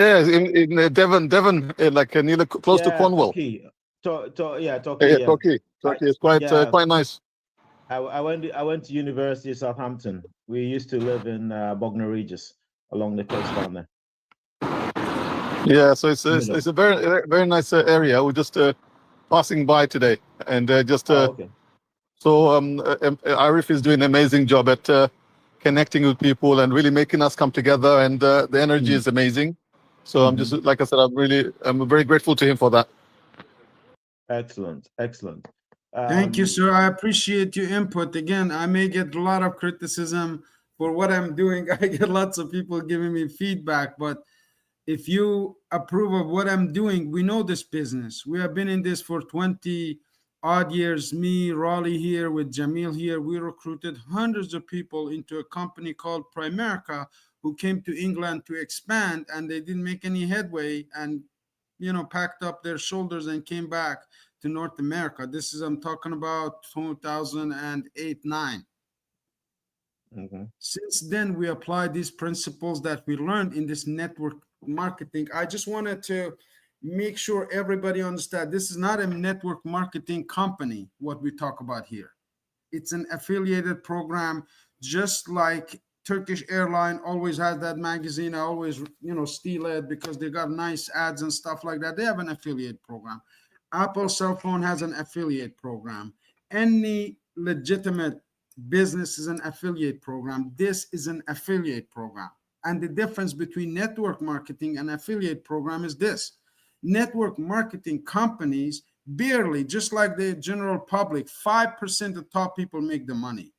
Yeah, in Devon, like near close to Yeah, Cornwall. Turkey. Yeah, Yeah, Turkey. yeah, Yeah, Turkey. I Turkey is quite yeah. quite nice. I went to University of Southampton. We used to live in Bognor Regis along the coast down there. Yeah, so it's Middle. a very nice area. We're just passing by today, and just Oh, okay. so Arif is doing an amazing job at connecting with people and really making us come together, and the energy Mm, is amazing. So I'm just hmm. like I said, I'm very grateful to him for that. Excellent, excellent. Thank you, Um, sir. I appreciate your input. Again, I may get a lot of criticism for what I'm doing. I get lots of people giving me feedback, but if you approve of what I'm doing, we know this business. We have been in this for 20 odd years. Me, Raleigh here with Jamil here, we recruited hundreds of people into a company called Primerica who came to England to expand, and they didn't make any headway, and packed up their shoulders and came back to North America. This is, I'm talking about 2008, 9. mhm. Since then, we applied these principles that we learned in this network marketing. I just wanted to make sure everybody understand this is not a network marketing company, what we talk about here. It's an affiliated program, just like Turkish airline always has that magazine. I always, steal it because they got nice ads and stuff like that. They have an affiliate program. Apple cell phone has an affiliate program. Any legitimate business is an affiliate program. This is an affiliate program. And the difference between network marketing and affiliate program is this. Network marketing companies barely, just like the general public, 5% of top people make the money.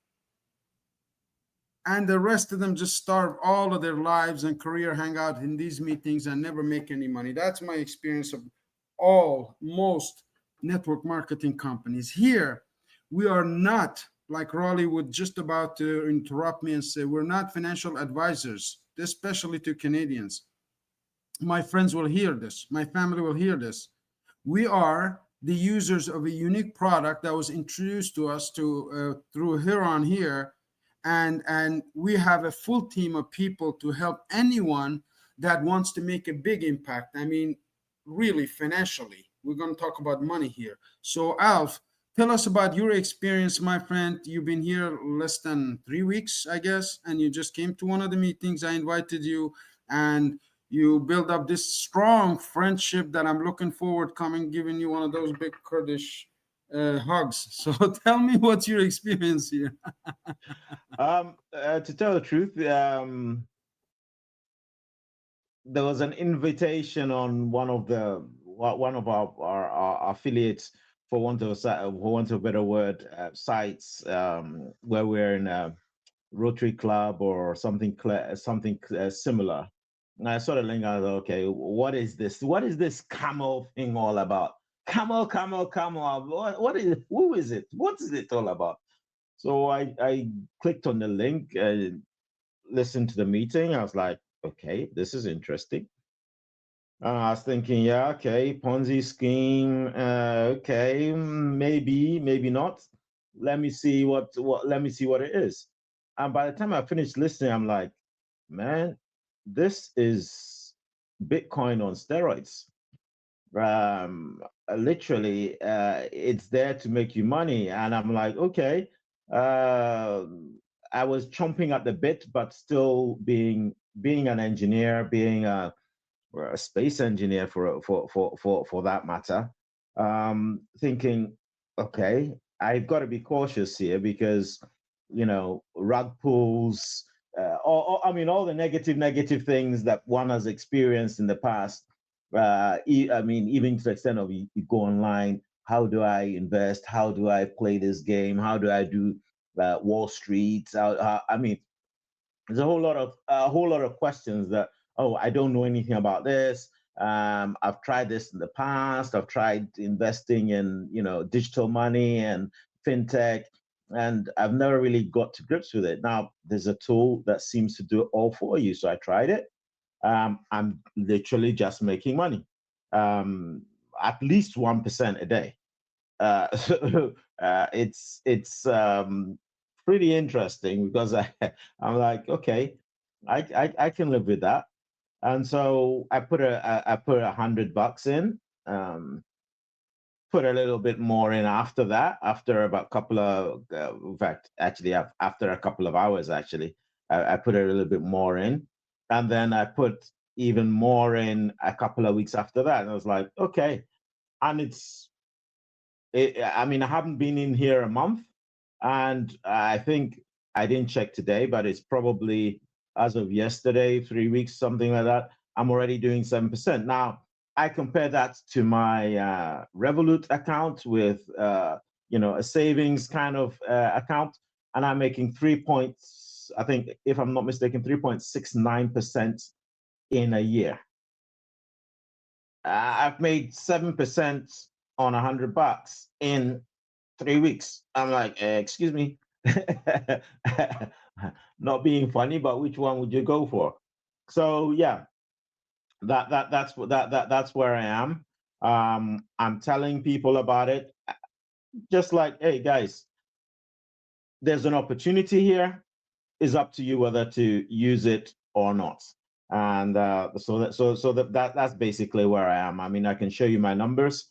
And the rest of them just starve all of their lives and career, hang out in these meetings and never make any money. That's my experience of most network marketing companies. Here, we are not, like Raleigh would just about to interrupt me and say, we're not financial advisors, especially to Canadians. My friends will hear this, my family will hear this. We are the users of a unique product that was introduced to us through Huron here, and we have a full team of people to help anyone that wants to make a big impact. I mean, really financially. We're going to talk about money here. So, Alf, tell us about your experience, my friend. You've been here less than 3 weeks, I guess, and you just came to one of the meetings. I invited you, and you build up this strong friendship that I'm looking forward coming, giving you one of those big Kurdish hugs. So tell me what's your experience here. to tell the truth, there was an invitation on one of our affiliates, for want of a better word, sites, where we're in a Rotary Club or something similar. And I sort of linked out, okay, what is this? What is this camel thing all about? Camel. Who is it? What is it all about? So I clicked on the link, listened to the meeting. I was like, okay, this is interesting. I was thinking, yeah, okay, Ponzi scheme, okay, maybe not. Let me see what it is. And by the time I finished listening, I'm like, man, this is Bitcoin on steroids. Literally, it's there to make you money. And I'm like, okay. Uh, I was chomping at the bit, but still being an engineer, being a space engineer for that matter, thinking, okay, I've got to be cautious here because rug pulls, I mean, all the negative things that one has experienced in the past. I mean, even to the extent of you go online, how do I invest? How do I play this game? How do I do Wall Street? I mean, there's a whole lot of questions that, oh, I don't know anything about this. I've tried this in the past. I've tried investing in digital money and fintech, and I've never really got to grips with it. Now there's a tool that seems to do it all for you, so I tried it. I'm literally just making money, at least 1% a day. It's pretty interesting because I'm like, okay, I can live with that. And so I put $100 in, put a little bit more in after that, after about a couple of, in fact, actually after a couple of hours, actually, I put a little bit more in. And then I put even more in a couple of weeks after that. And I was like, okay. And I mean, I haven't been in here a month. And I think I didn't check today, but it's probably as of yesterday, 3 weeks, something like that. I'm already doing 7%. Now, I compare that to my Revolut account with, a savings kind of account, and I'm making 3 points, I think, if I'm not mistaken, 3.69% in a year. I've made 7% on $100 in 3 weeks. I'm like, excuse me, not being funny, but which one would you go for? So yeah, that's where I am. I'm telling people about it, just like, hey guys, there's an opportunity here. It's up to you whether to use it or not. And that's basically where I am. I mean, I can show you my numbers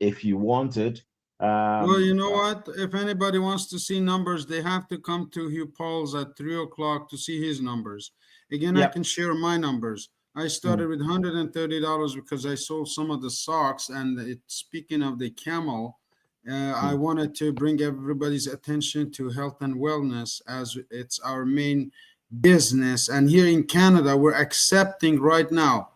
if you wanted. Well, you know what? If anybody wants to see numbers, they have to come to Hugh Paul's at 3 o'clock to see his numbers. Again, I Yep. can share my numbers. I started with $130 because I sold some of the socks. And speaking of the camel, I wanted to bring everybody's attention to health and wellness as it's our main business. And here in Canada, we're accepting right now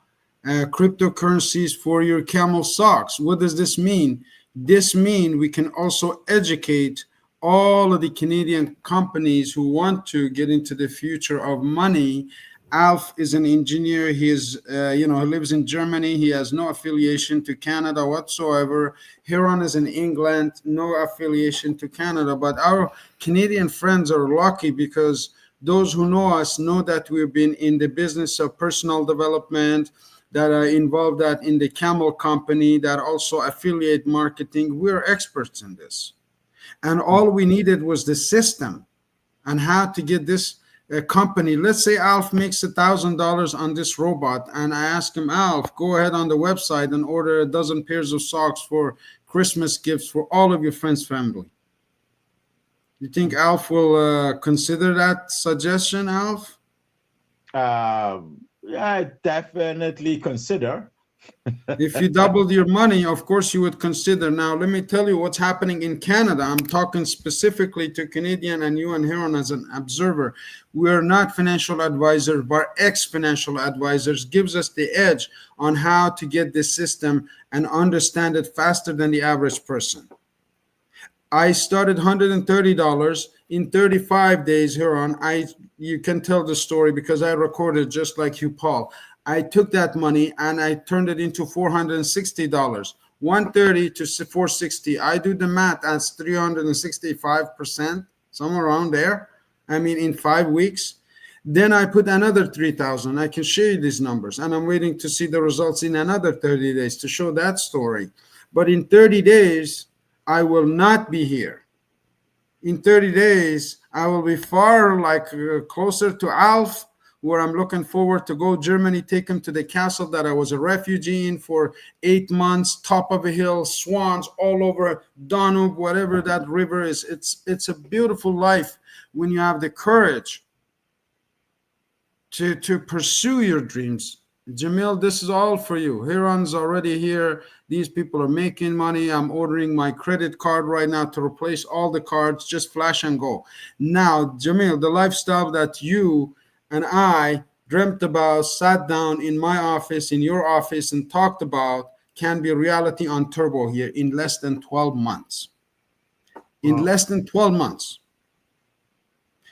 cryptocurrencies for your camel socks. What does this mean? This means we can also educate all of the Canadian companies who want to get into the future of money. Alf is an engineer. He lives in Germany. He has no affiliation to Canada whatsoever. Huron is in England, no affiliation to Canada. But our Canadian friends are lucky because those who know us know that we've been in the business of personal development, that are involved that in the camel company, that also affiliate marketing. We're experts in this. And all we needed was the system and how to get this company. Let's say Alf makes $1,000 on this robot, and I ask him, Alf, go ahead on the website and order a dozen pairs of socks for Christmas gifts for all of your friends' family. You think Alf will consider that suggestion, Alf? I definitely consider. If you doubled your money, of course you would consider. Now, let me tell you what's happening in Canada. I'm talking specifically to Canadian and you and Heron as an observer. We're not financial advisors, but ex-financial advisors. Gives us the edge on how to get this system and understand it faster than the average person. I started $130 in 35 days. Heron, you can tell the story because I recorded just like you, Paul. I took that money and I turned it into $460. 130 to 460. I do the math as 365%, somewhere around there. I mean, in 5 weeks. Then I put another 3,000. I can show you these numbers, and I'm waiting to see the results in another 30 days to show that story. But in 30 days, I will not be here. In 30 days, I will be far closer to Alf, where I'm looking forward to go Germany, take him to the castle that I was a refugee in for 8 months, top of a hill, swans all over Danube, whatever that river is. It's a beautiful life when you have the courage to pursue your dreams. Jamil, this is all for you. Huron's already here. These people are making money. I'm ordering my credit card right now to replace all the cards. Just flash and go. Now, Jamil, the lifestyle that you and I dreamt about, sat down in my office, in your office, and talked about can be reality on Turbo here in less than 12 months. In less than 12 months.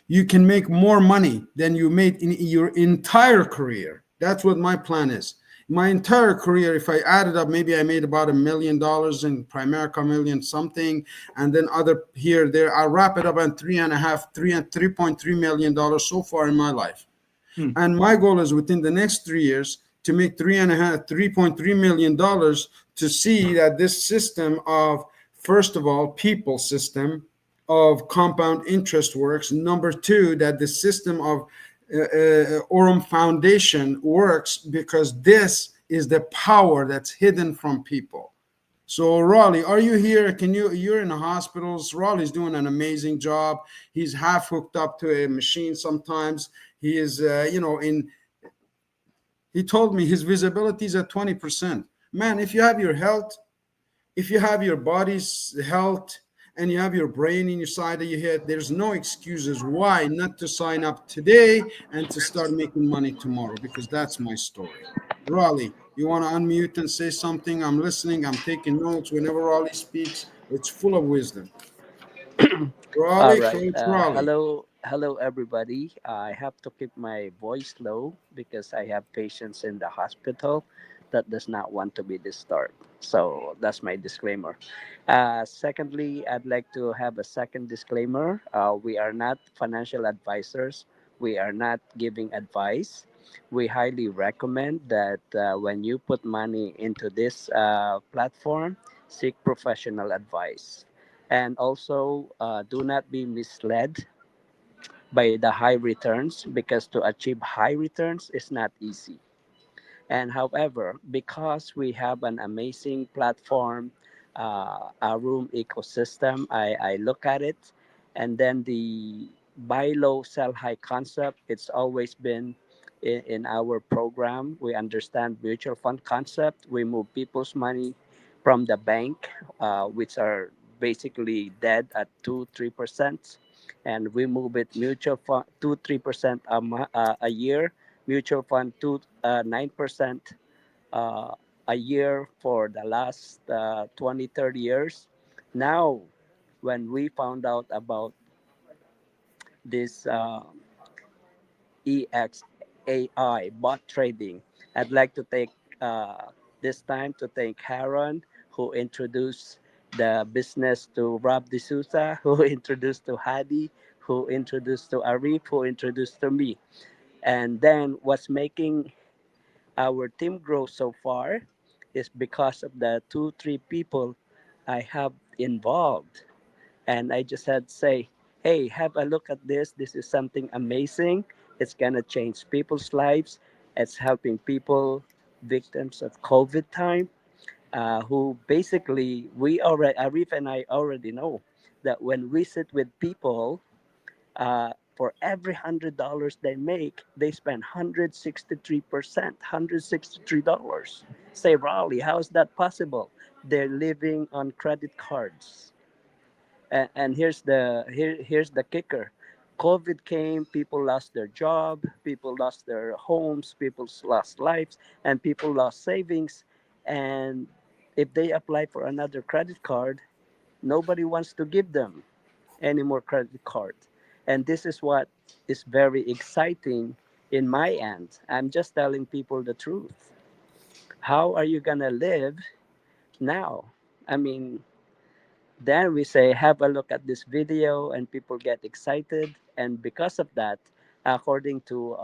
You can make more money than you made in your entire career. That's what my plan is. My entire career, if I added up, maybe I made about $1 million in Primerica, million something, and then other here, there. I'll wrap it up at $3.3 million so far in my life. And my goal is within the next 3 years to make $3.3 million to see that this system of, first of all, people system of compound interest works. Number two, that the system of Aurum Foundation works because this is the power that's hidden from people. So Raleigh, are you here? Can you? You're in the hospitals. Raleigh's doing an amazing job. He's half hooked up to a machine sometimes. He is, in. He told me his visibility is at 20%. Man, if you have your health, if you have your body's health, and you have your brain in your side of your head, there's no excuses why not to sign up today and to start making money tomorrow, because that's my story. Raleigh, you want to unmute and say something? I'm listening. I'm taking notes. Whenever Raleigh speaks, it's full of wisdom. All Raleigh, right. Coach Raleigh. Hello, everybody. I have to keep my voice low because I have patients in the hospital that does not want to be disturbed. So that's my disclaimer. Secondly, I'd like to have a second disclaimer. We are not financial advisors. We are not giving advice. We highly recommend that when you put money into this platform, seek professional advice. And also, do not be misled by the high returns, because to achieve high returns is not easy. And however, because we have an amazing platform, Aurum ecosystem, I look at it, and then the buy low, sell high concept, it's always been in our program. We understand mutual fund concept. We move people's money from the bank, which are basically dead at 2-3%, and we move it mutual fund 2-3% a year, mutual fund 9% a year for the last 20-30 years. Now, when we found out about this EXAI bot trading, I'd like to take this time to thank Haron, who introduced the business to Rob D'Souza, who introduced to Hadi, who introduced to Arif, who introduced to me. And then what's making our team grow so far is because of the 2-3 people I have involved. And I just had to say, hey, have a look at this. This is something amazing. It's going to change people's lives. It's helping people, victims of COVID time, who basically, Arif and I already know that when we sit with people, for every $100 they make, they spend 163%, $163. Say, Raleigh, how is that possible? They're living on credit cards. And here's the kicker. COVID came, people lost their job, people lost their homes, people lost lives, and people lost savings. And if they apply for another credit card, nobody wants to give them any more credit card. And this is what is very exciting in my end. I'm just telling people the truth. How are you gonna live now? I mean, then we say, have a look at this video, and people get excited. And because of that, according to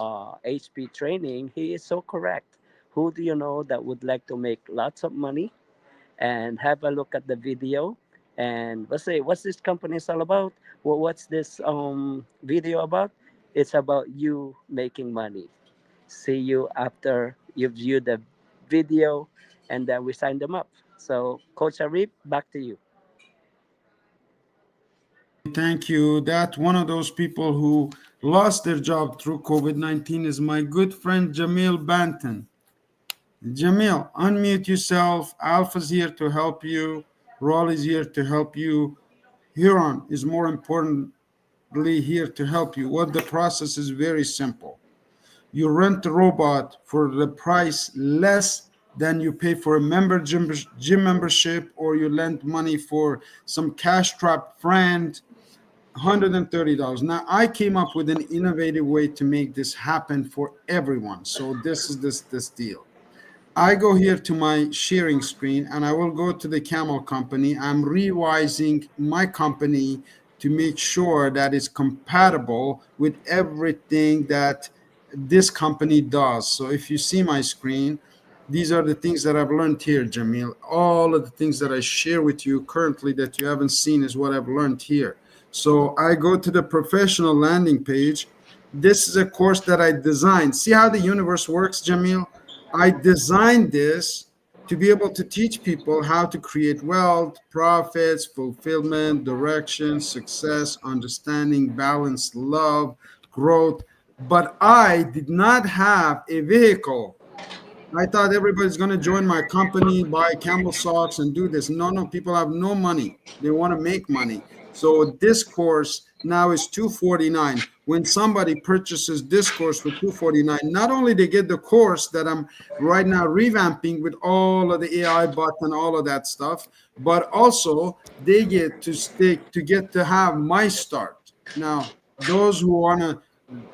HP training, he is so correct. Who do you know that would like to make lots of money and have a look at the video? And let's say, what's this company is all about? Well, what's this video about? It's about you making money. See you after you view the video, and then we sign them up. So, Coach Arif, back to you. Thank you. That one of those people who lost their job through COVID-19 is my good friend Jamil Banton. Jamil, unmute yourself. Alpha's here to help you. Rawl is here to help you. Huron is more importantly here to help you. What the process is very simple. You rent a robot for the price less than you pay for a gym membership, or you lend money for some cash strapped friend. $130. Now I came up with an innovative way to make this happen for everyone. So this is this deal. I go here to my sharing screen and I will go to the Camel company. I'm revising my company to make sure that it's compatible with everything that this company does. So if you see my screen, these are the things that I've learned here, Jamil. All of the things that I share with you currently that you haven't seen is what I've learned here. So I go to the professional landing page. This is a course that I designed. See how the universe works, Jamil? I designed this to be able to teach people how to create wealth, profits, fulfillment, direction, success, understanding, balance, love, growth. But I did not have a vehicle. I thought everybody's going to join my company, buy camel socks, and do this. No, no, people have no money. They want to make money. So this course now is 249. When somebody purchases this course for 249, not only they get the course that I'm right now revamping with all of the AI bot and all of that stuff, but also they get to stick to get to have my start. Now, those who want to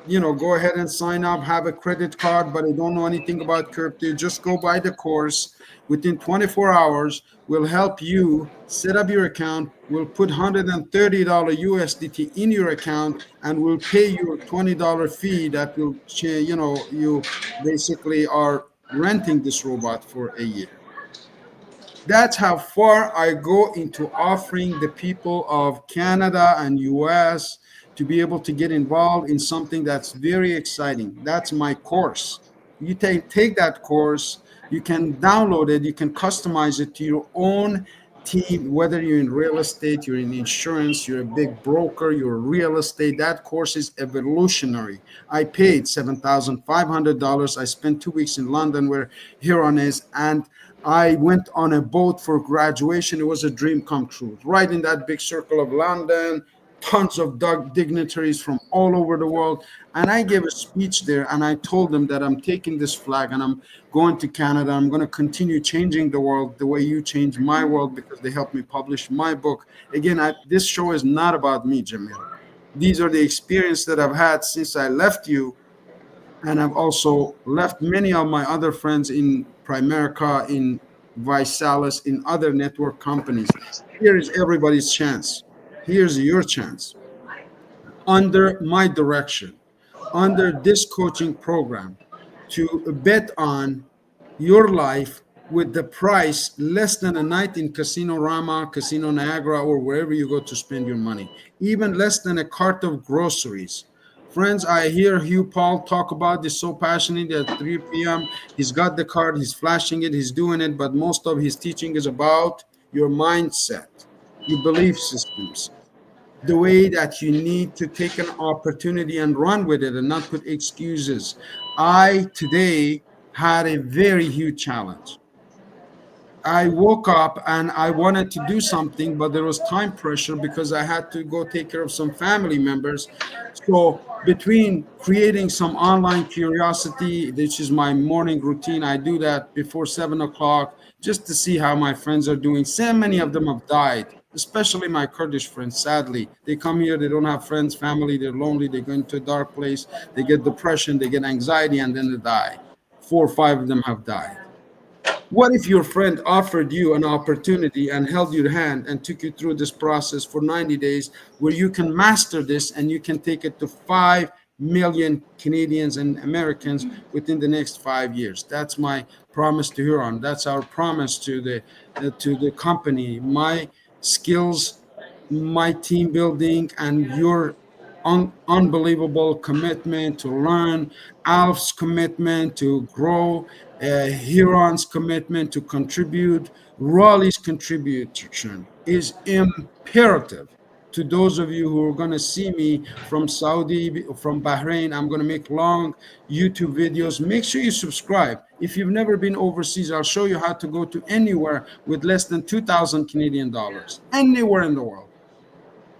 go ahead and sign up, have a credit card, but I don't know anything about crypto, just go buy the course. Within 24 hours, we'll help you set up your account. We'll put $130 USDT in your account, and we'll pay you a $20 fee that will, you basically are renting this robot for a year. That's how far I go into offering the people of Canada and US to be able to get involved in something that's very exciting. That's my course. You take that course, you can download it, you can customize it to your own team, whether you're in real estate, you're in insurance, you're a big broker, you're real estate. That course is evolutionary. I paid $7,500. I spent 2 weeks in London where Huron is, and I went on a boat for graduation. It was a dream come true. Right in that big circle of London, tons of dignitaries from all over the world. And I gave a speech there, and I told them that I'm taking this flag and I'm going to Canada. I'm going to continue changing the world the way you changed my world, because they helped me publish my book. Again, this show is not about me, Jamil. These are the experiences that I've had since I left you, and I've also left many of my other friends in Primerica, in Visalis, in other network companies. Here is everybody's chance. Here's your chance. Under my direction, under this coaching program, to bet on your life with the price less than a night in Casino Rama, Casino Niagara, or wherever you go to spend your money, even less than a cart of groceries. Friends, I hear Hugh Paul talk about this so passionately at 3 p.m. He's got the card, he's flashing it, he's doing it, but most of his teaching is about your mindset, your belief systems, the way that you need to take an opportunity and run with it and not put excuses. I today had a very huge challenge. I woke up and I wanted to do something, but there was time pressure because I had to go take care of some family members. So, between creating some online curiosity, which is my morning routine, I do that before 7 o'clock just to see how my friends are doing. So many of them have died, especially my Kurdish friends. Sadly, they come here, they don't have friends, family, they're lonely, they go into a dark place, they get depression, they get anxiety, and then they die. 4 or 5 of them have died. What if your friend offered you an opportunity and held your hand and took you through this process for 90 days where you can master this and you can take it to 5 million Canadians and Americans within the next 5 years? That's my promise to Huron. That's our promise to the company. My skills, my team building, and your unbelievable commitment to learn, Alf's commitment to grow, Huron's commitment to contribute, Raleigh's contribution is imperative to those of you who are going to see me from Saudi, from Bahrain. I'm going to make long YouTube videos. Make sure you subscribe. If you've never been overseas, I'll show you how to go to anywhere with less than 2,000 Canadian dollars, anywhere in the world.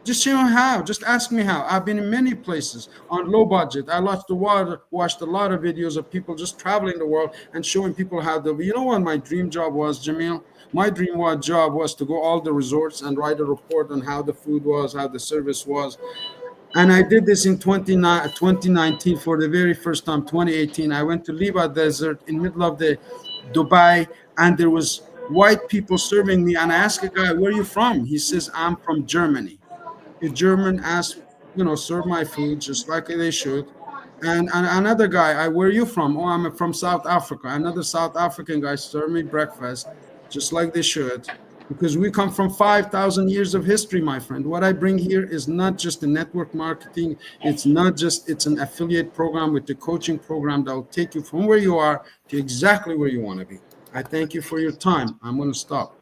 Just show me how. Just ask me how. I've been in many places on low budget. I watched a lot of videos of people just traveling the world and showing people how to. You know what my dream job was, Jamil? My job was to go all the resorts and write a report on how the food was, how the service was. And I did this in 2019 for the very first time. 2018, I went to Liba Desert in middle of the Dubai, and there was white people serving me. And I asked a guy, "Where are you from?" He says, "I'm from Germany." A German asked, serve my food just like they should. And another guy, where are you from? Oh, I'm from South Africa. Another South African guy served me breakfast just like they should. because we come from 5,000 years of history, my friend. What I bring here is not just the network marketing. It's not just, it's an affiliate program with the coaching program that will take you from where you are to exactly where you want to be. I thank you for your time. I'm going to stop.